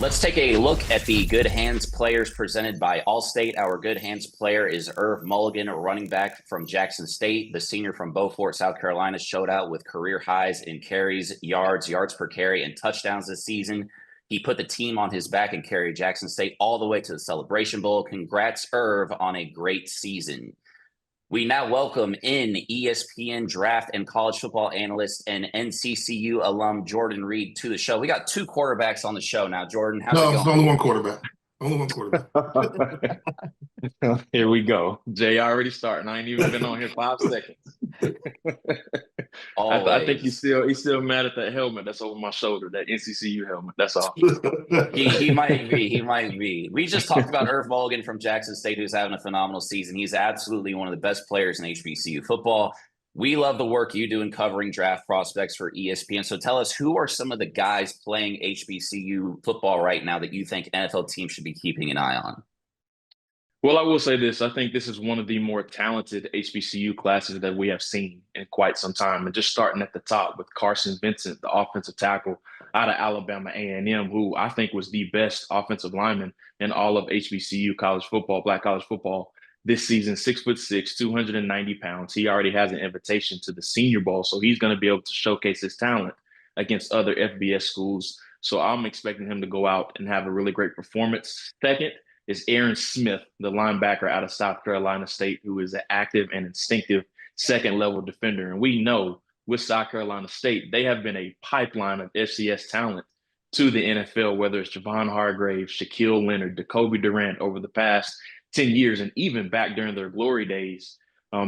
Let's take a look at the Good Hands players presented by Allstate. Our Good Hands player is Irv Mulligan, a running back from Jackson State. The senior from Beaufort, South Carolina, showed out with career highs in carries, yards per carry, and touchdowns this season. He put the team on his back and carried Jackson State all the way to the Celebration Bowl. Congrats, Irv, on a great season. We now welcome in ESPN draft and college football analyst and NCCU alum Jordan Reid to the show. We got two quarterbacks on the show now. Jordan, how's it going? No, it's only one quarterback. Only one quarterback. Here we go. Jay already starting. I ain't even been on here 5 seconds. I think he's still mad at that helmet that's over my shoulder, that NCCU helmet. That's all. He might be. We just talked about Irv Mulligan from Jackson State, who's having a phenomenal season. He's absolutely one of the best players in HBCU football. We love the work you do in covering draft prospects for ESPN. So tell us, who are some of the guys playing HBCU football right now that you think NFL teams should be keeping an eye on? Well, I will say this. I think this is one of the more talented HBCU classes that we have seen in quite some time. And just starting at the top with Carson Vincent, the offensive tackle out of Alabama A&M, who I think was the best offensive lineman in all of HBCU college football, black college football this season. 6'6", 290 pounds. He already has an invitation to the Senior Bowl, so he's going to be able to showcase his talent against other FBS schools. So I'm expecting him to go out and have a really great performance. Second is Aaron Smith, the linebacker out of South Carolina State, who is an active and instinctive second-level defender. And we know with South Carolina State, they have been a pipeline of FCS talent to the NFL, whether it's Javon Hargrave, Shaquille Leonard, Jacoby Durant over the past 10 years. And even back during their glory days,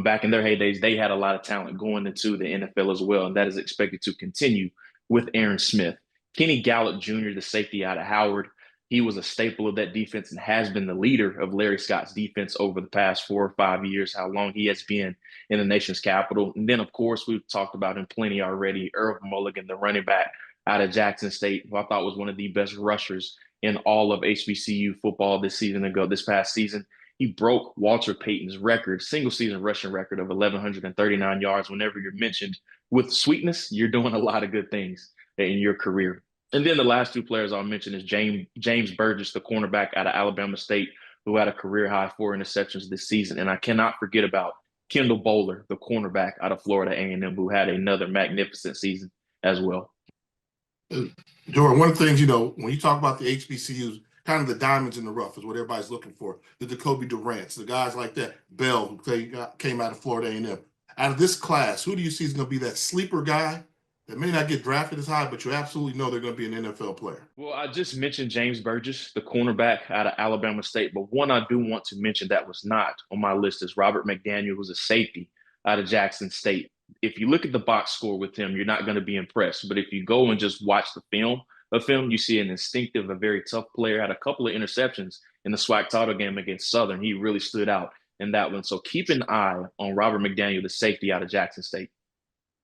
back in their heydays, they had a lot of talent going into the NFL as well. And that is expected to continue with Aaron Smith. Kenny Gallup Jr., the safety out of Howard, he was a staple of that defense and has been the leader of Larry Scott's defense over the past 4 or 5 years, how long he has been in the nation's capital. And then, of course, we've talked about him plenty already, Irv Mulligan, the running back out of Jackson State, who I thought was one of the best rushers in all of HBCU football this past season. He broke Walter Payton's record, single-season rushing record of 1,139 yards. Whenever you're mentioned with sweetness, you're doing a lot of good things in your career. And then the last two players I'll mention is James Burgess, the cornerback out of Alabama State, who had a career-high 4 interceptions this season. And I cannot forget about Kendall Bowler, the cornerback out of Florida A&M, who had another magnificent season as well. Jordan, one of the things, when you talk about the HBCUs, kind of the diamonds in the rough is what everybody's looking for. The Jacoby Durants, the guys like that, Bell, who came out of Florida A&M. Out of this class, who do you see is going to be that sleeper guy that may not get drafted as high, but you absolutely know they're going to be an NFL player? Well, I just mentioned James Burgess, the cornerback out of Alabama State, but one I do want to mention that was not on my list is Robert McDaniel, who's a safety out of Jackson State. If you look at the box score with him, you're not going to be impressed. But if you go and just watch the film of him, you see an instinctive, a very tough player, had a couple of interceptions in the SWAC title game against Southern. He really stood out in that one. So keep an eye on Robert McDaniel, the safety out of Jackson State.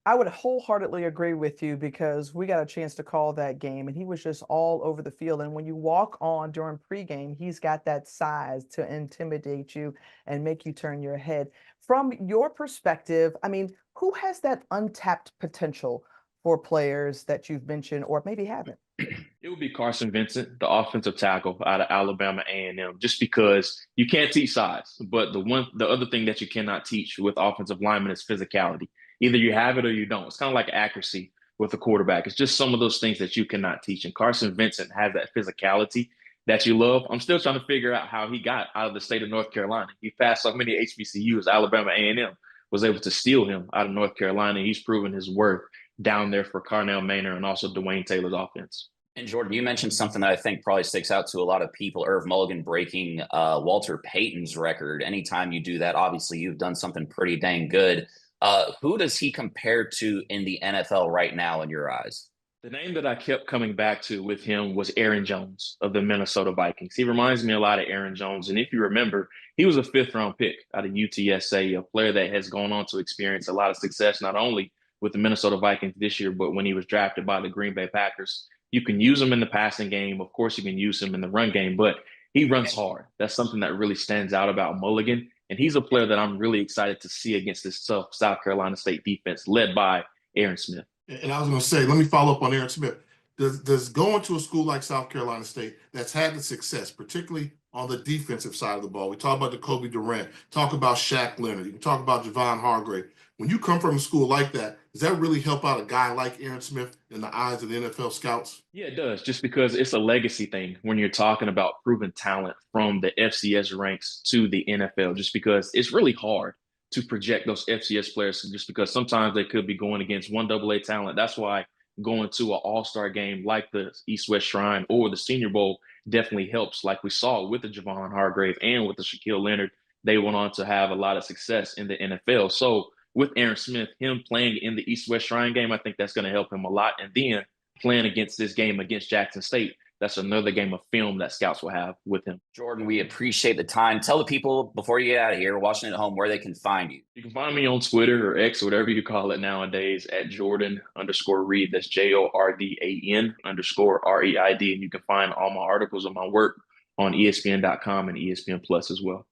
I would wholeheartedly agree with you because we got a chance to call that game and he was just all over the field. And when you walk on during pregame, he's got that size to intimidate you and make you turn your head. From your perspective, I mean, who has that untapped potential for players that you've mentioned or maybe haven't? It would be Carson Vincent, the offensive tackle out of Alabama A&M, just because you can't teach size. But the other thing that you cannot teach with offensive linemen is physicality. Either you have it or you don't. It's kind of like accuracy with a quarterback. It's just some of those things that you cannot teach. And Carson Vincent has that physicality that you love. I'm still trying to figure out how he got out of the state of North Carolina. He passed so many HBCUs. Alabama A&M was able to steal him out of North Carolina. He's proven his worth down there for Carnell Maynor and also Dwayne Taylor's offense. And Jordan, you mentioned something that I think probably sticks out to a lot of people, Irv Mulligan breaking Walter Payton's record. Anytime you do that, obviously you've done something pretty dang good. Who does he compare to in the NFL right now in your eyes? The name that I kept coming back to with him was Aaron Jones of the Minnesota Vikings. He reminds me a lot of Aaron Jones. And if you remember, he was a 5th-round pick out of UTSA, a player that has gone on to experience a lot of success, not only with the Minnesota Vikings this year, but when he was drafted by the Green Bay Packers. You can use him in the passing game. Of course, you can use him in the run game, but he runs hard. That's something that really stands out about Mulligan. And he's a player that I'm really excited to see against this tough South Carolina State defense led by Aaron Smith. And I was going to say, let me follow up on Aaron Smith. Does going to a school like South Carolina State that's had the success, particularly on the defensive side of the ball? We talk about Jacoby Durant, talk about Shaq Leonard, you can talk about Javon Hargrave. When you come from a school like that, does that really help out a guy like Aaron Smith in the eyes of the NFL scouts? Yeah, it does, just because it's a legacy thing when you're talking about proven talent from the FCS ranks to the NFL, just because it's really hard to project those FCS players, just because sometimes they could be going against one AA talent. That's why going to an all-star game like the East-West Shrine or the Senior Bowl definitely helps. Like we saw with the Javon Hargrave and with the Shaquille Leonard, they went on to have a lot of success in the NFL. So with Aaron Smith, him playing in the East-West Shrine game, I think that's going to help him a lot. And then playing against this game against Jackson State, that's another game of film that scouts will have with him. Jordan, we appreciate the time. Tell the people before you get out of here, watching at home, where they can find you. You can find me on Twitter or X, whatever you call it nowadays, at Jordan_Reid. That's JORDAN_REID. And you can find all my articles of my work on ESPN.com and ESPN Plus as well.